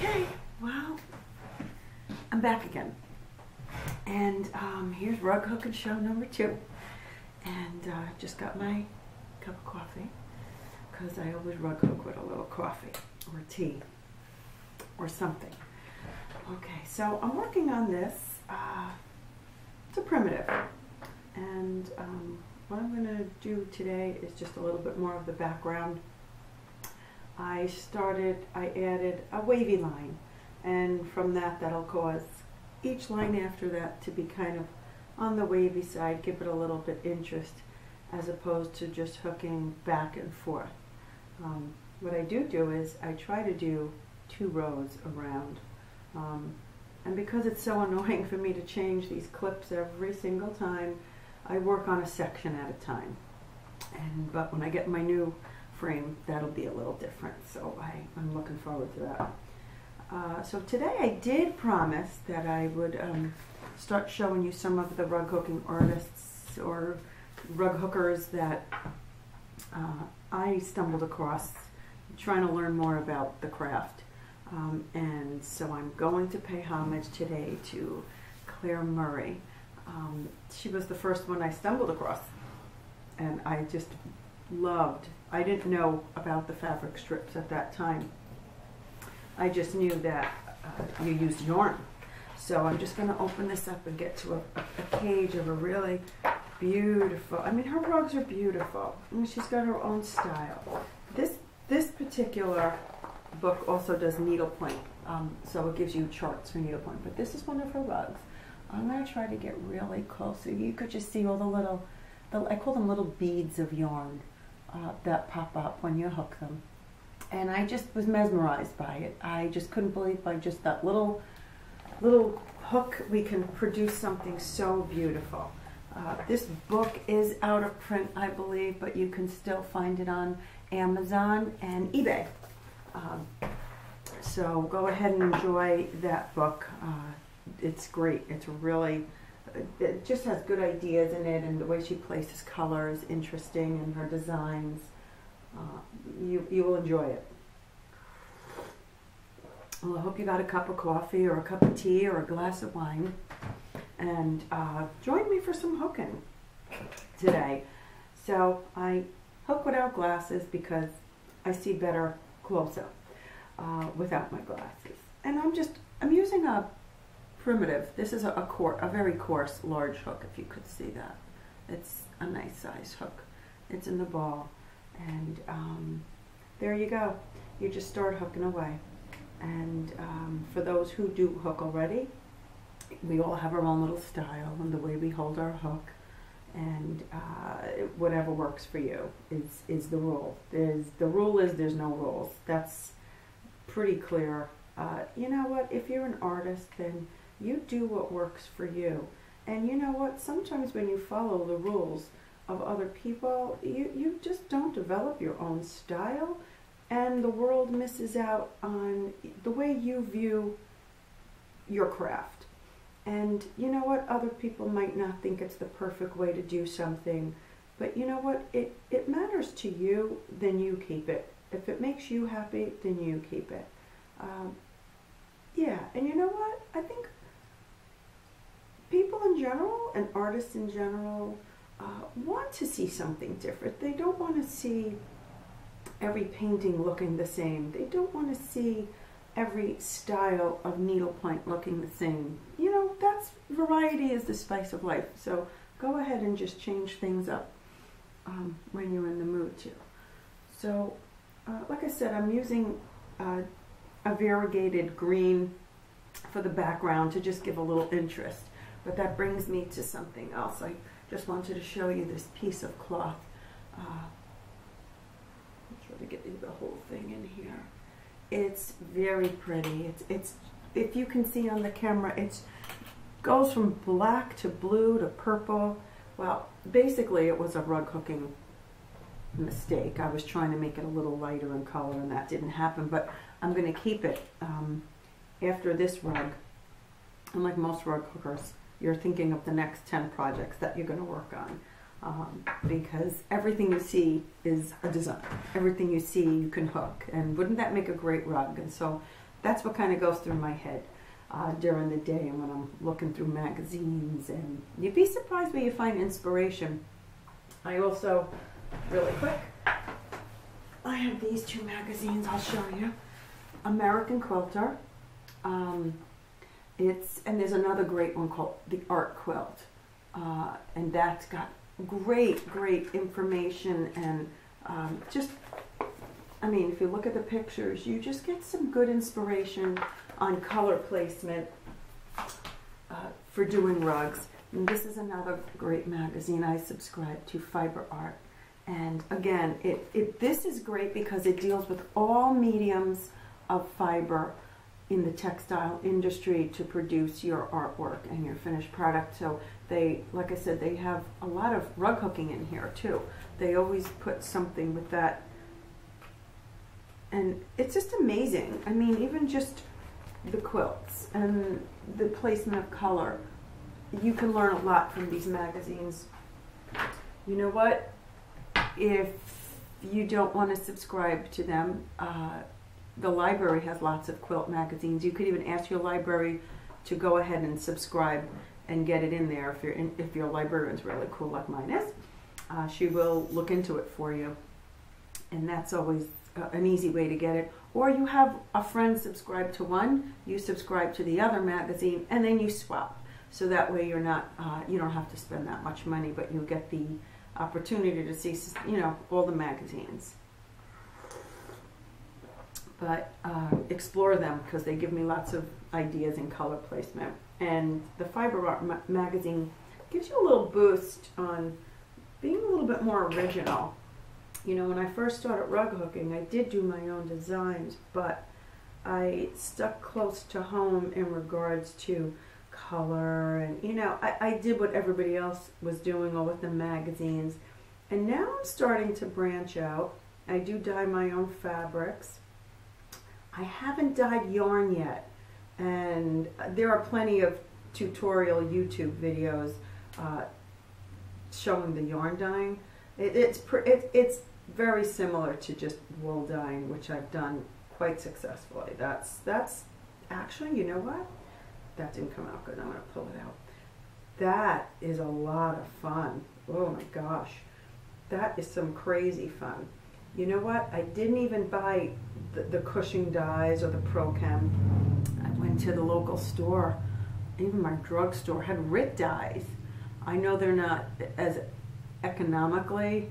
Okay, well, I'm back again. And here's rug hooking show number 2. And just got my cup of coffee, because I always rug hook with a little coffee or tea or something. Okay, so I'm working on this. It's a primitive. And what I'm going to do today is just a little bit more of the background. I added a wavy line, and from that'll cause each line after that to be kind of on the wavy side, give it a little bit interest, as opposed to just hooking back and forth. What I do is I try to do 2 rows around, and because it's so annoying for me to change these clips every single time, I work on a section at a time. But when I get my new frame, that'll be a little different, so I'm looking forward to that. So today I did promise that I would start showing you some of the rug hooking artists or rug hookers that I stumbled across trying to learn more about the craft. And so I'm going to pay homage today to Claire Murray. She was the first one I stumbled across, and I just loved. I didn't know about the fabric strips at that time. I just knew that you used yarn. So I'm just going to open this up and get to a page of a really beautiful, I mean, her rugs are beautiful. I mean, she's got her own style. This particular book also does needlepoint, so it gives you charts for needlepoint, but this is one of her rugs. I'm going to try to get really close so you could just see all the little, I call them little beads of yarn that pop up when you hook them. And I just was mesmerized by it. I just couldn't believe by just that little hook we can produce something so beautiful. This book is out of print, I believe, but you can still find it on Amazon and eBay. So go ahead and enjoy that book. It's great. It's really, it just has good ideas in it, and the way she places color is interesting, and her designs. You will enjoy it. Well, I hope you got a cup of coffee or a cup of tea or a glass of wine, and join me for some hooking today. So I hook without glasses because I see better close up without my glasses. And I'm using a primitive. This is a very coarse, large hook, if you could see that. It's a nice size hook. It's in the ball. And there you go. You just start hooking away. And for those who do hook already, we all have our own little style and the way we hold our hook. And whatever works for you is the rule. The rule is there's no rules. That's pretty clear. You know what? If you're an artist, then you do what works for you. And you know what? Sometimes when you follow the rules of other people, you just don't develop your own style, and the world misses out on the way you view your craft. And you know what? Other people might not think it's the perfect way to do something, but you know what? It matters to you, then you keep it. If it makes you happy, then you keep it. Yeah, and you know what? I think people in general and artists in general want to see something different. They don't want to see every painting looking the same. They don't want to see every style of needlepoint looking the same. You know, variety is the spice of life. So go ahead and just change things up when you're in the mood to. So, like I said, I'm using a variegated green for the background to just give a little interest. But that brings me to something else. I just wanted to show you this piece of cloth. I'll try to get the whole thing in here. It's very pretty. It's if you can see on the camera, it goes from black to blue to purple. Well, basically it was a rug hooking mistake. I was trying to make it a little lighter in color, and that didn't happen, but I'm going to keep it after this rug. Unlike most rug hookers, you're thinking of the next 10 projects that you're going to work on. Because everything you see is a design. Everything you see you can hook, and wouldn't that make a great rug? And so that's what kind of goes through my head during the day and when I'm looking through magazines. And you'd be surprised where you find inspiration. I also, really quick, I have these 2 magazines I'll show you. American Quilter. And there's another great one called The Art Quilt. And that's got great information and just, I mean, if you look at the pictures, you just get some good inspiration on color placement for doing rugs. And this is another great magazine I subscribe to, Fiber Art. And again, this is great because it deals with all mediums of fiber in the textile industry to produce your artwork and your finished product. So they, like I said, they have a lot of rug hooking in here too. They always put something with that. And it's just amazing. I mean, even just the quilts and the placement of color, you can learn a lot from these magazines. You know what? If you don't want to subscribe to them, the library has lots of quilt magazines. You could even ask your library to go ahead and subscribe and get it in there if your librarian's really cool like mine is. She will look into it for you, and that's always an easy way to get it. Or you have a friend subscribe to one, you subscribe to the other magazine, and then you swap. So that way you're not, you don't have to spend that much money, but you get the opportunity to see, you know, all the magazines. But explore them because they give me lots of ideas in color placement. And the Fiber Art magazine gives you a little boost on being a little bit more original. You know, when I first started rug hooking, I did do my own designs, but I stuck close to home in regards to color, and you know, I did what everybody else was doing or with the magazines. And now I'm starting to branch out. I do dye my own fabrics. I haven't dyed yarn yet, and there are plenty of tutorial YouTube videos showing the yarn dyeing. It's very similar to just wool dyeing, which I've done quite successfully. That's actually, you know what? That didn't come out good. I'm going to pull it out. That is a lot of fun. Oh my gosh. That is some crazy fun. You know what? I didn't even buy the Cushing dyes or the Prochem. I went to the local store. Even my drugstore had RIT dyes. I know they're not as economically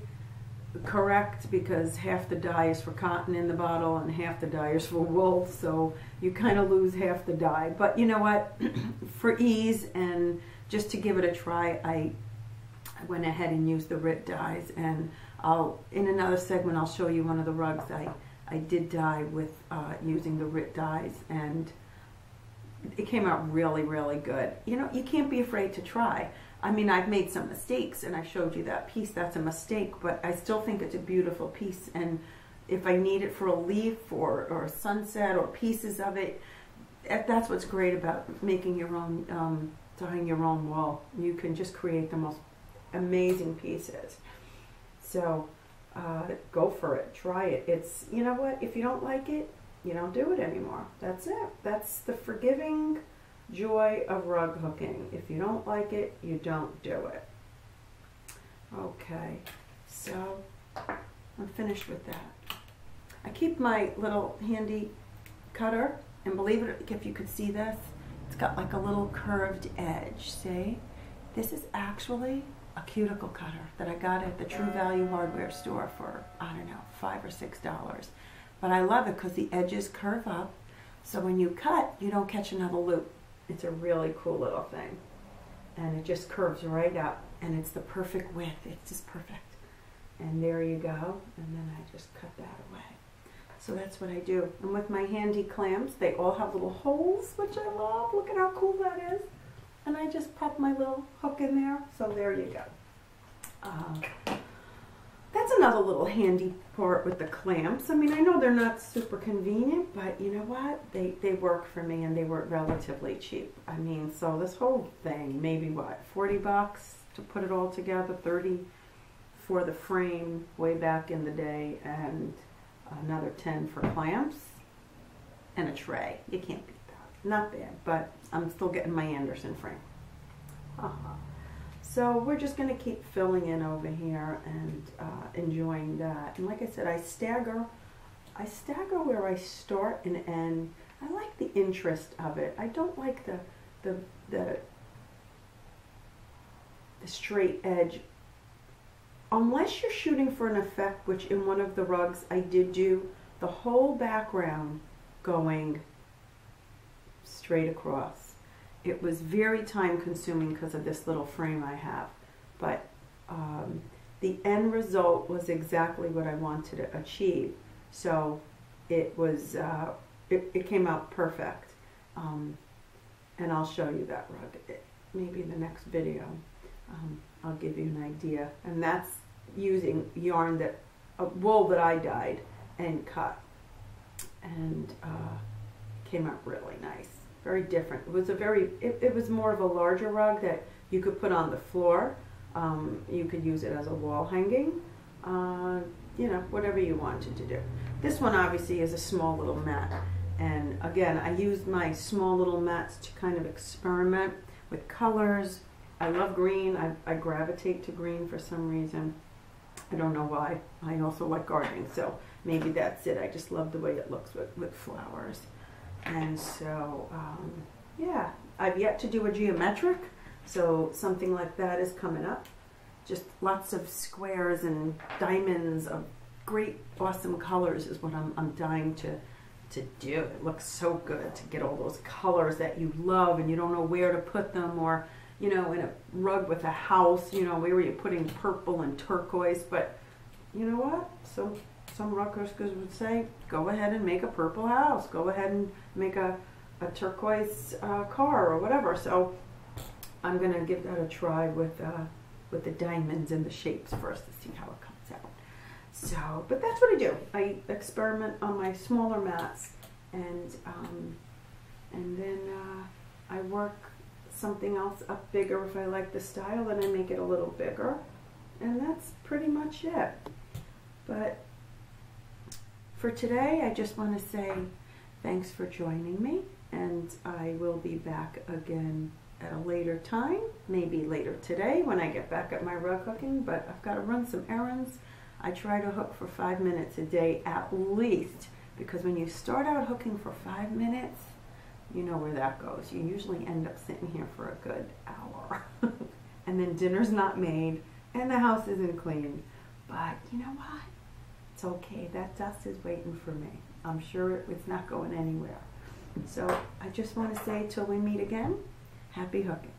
correct because half the dye is for cotton in the bottle and half the dye is for wool, so you kind of lose half the dye. But you know what? For ease and just to give it a try, I went ahead and used the RIT dyes, and in another segment I'll show you one of the rugs I did dye with using the RIT dyes, and it came out really, really good. You know, you can't be afraid to try. I mean, I've made some mistakes, and I showed you that piece. That's a mistake, but I still think it's a beautiful piece. And if I need it for a leaf or a sunset or pieces of it, that's what's great about making your own, dyeing your own wool. You can just create the most amazing pieces. So go for it. Try it. It's, you know what? If you don't like it, you don't do it anymore. That's it. That's the forgiving joy of rug hooking. If you don't like it, you don't do it. Okay, so I'm finished with that. I keep my little handy cutter, and believe it, if you could see this, it's got like a little curved edge. See? This is actually a cuticle cutter that I got at the True Value hardware store for, I don't know, $5 or $6. But I love it because the edges curve up, so when you cut, you don't catch another loop. It's a really cool little thing. And it just curves right up, and it's the perfect width. It's just perfect. And there you go. And then I just cut that away. So that's what I do. And with my handy clamps, they all have little holes, which I love. Look at how cool that is. And I just pop my little hook in there. So there you go. That's another little handy part with the clamps. I mean, I know they're not super convenient, but you know what? They work for me, and they were relatively cheap. I mean, so this whole thing, maybe what, 40 bucks to put it all together, 30 for the frame way back in the day, and another 10 for clamps. and a tray. You can't beat that. Not bad, but I'm still getting my Anderson frame. So we're just going to keep filling in over here and enjoying that. And like I said, I stagger where I start and end. I like the interest of it. I don't like the straight edge. Unless you're shooting for an effect, which in one of the rugs I did do the whole background going straight across. It was very time consuming because of this little frame I have, but the end result was exactly what I wanted to achieve. So it was, it came out perfect. And I'll show you that rug. Maybe in the next video, I'll give you an idea. And that's using yarn wool that I dyed and cut, and came out really nice. Very different. It was it was more of a larger rug that you could put on the floor. You could use it as a wall hanging, you know, whatever you wanted to do. This one obviously is a small little mat. And again, I used my small little mats to kind of experiment with colors. I love green. I gravitate to green for some reason. I don't know why. I also like gardening, so maybe that's it. I just love the way it looks with flowers. And so, yeah, I've yet to do a geometric, so something like that is coming up. Just lots of squares and diamonds of great, awesome colors is what I'm dying to do. It looks so good to get all those colors that you love and you don't know where to put them, or, you know, in a rug with a house, you know, where you're putting purple and turquoise. But you know what? So some rug hookers would say, go ahead and make a purple house. Go ahead and make a turquoise car or whatever. So I'm going to give that a try with the diamonds and the shapes first to see how it comes out. So, but that's what I do. I experiment on my smaller mats, and then I work something else up bigger if I like the style, then I make it a little bigger, and that's pretty much it. But for today, I just want to say thanks for joining me, and I will be back again at a later time, maybe later today when I get back at my rug hooking, but I've got to run some errands. I try to hook for 5 minutes a day at least, because when you start out hooking for 5 minutes, you know where that goes. You usually end up sitting here for a good hour. And then dinner's not made, and the house isn't clean. But you know what? It's okay. That dust is waiting for me. I'm sure it's not going anywhere. So I just want to say till we meet again, happy hooking.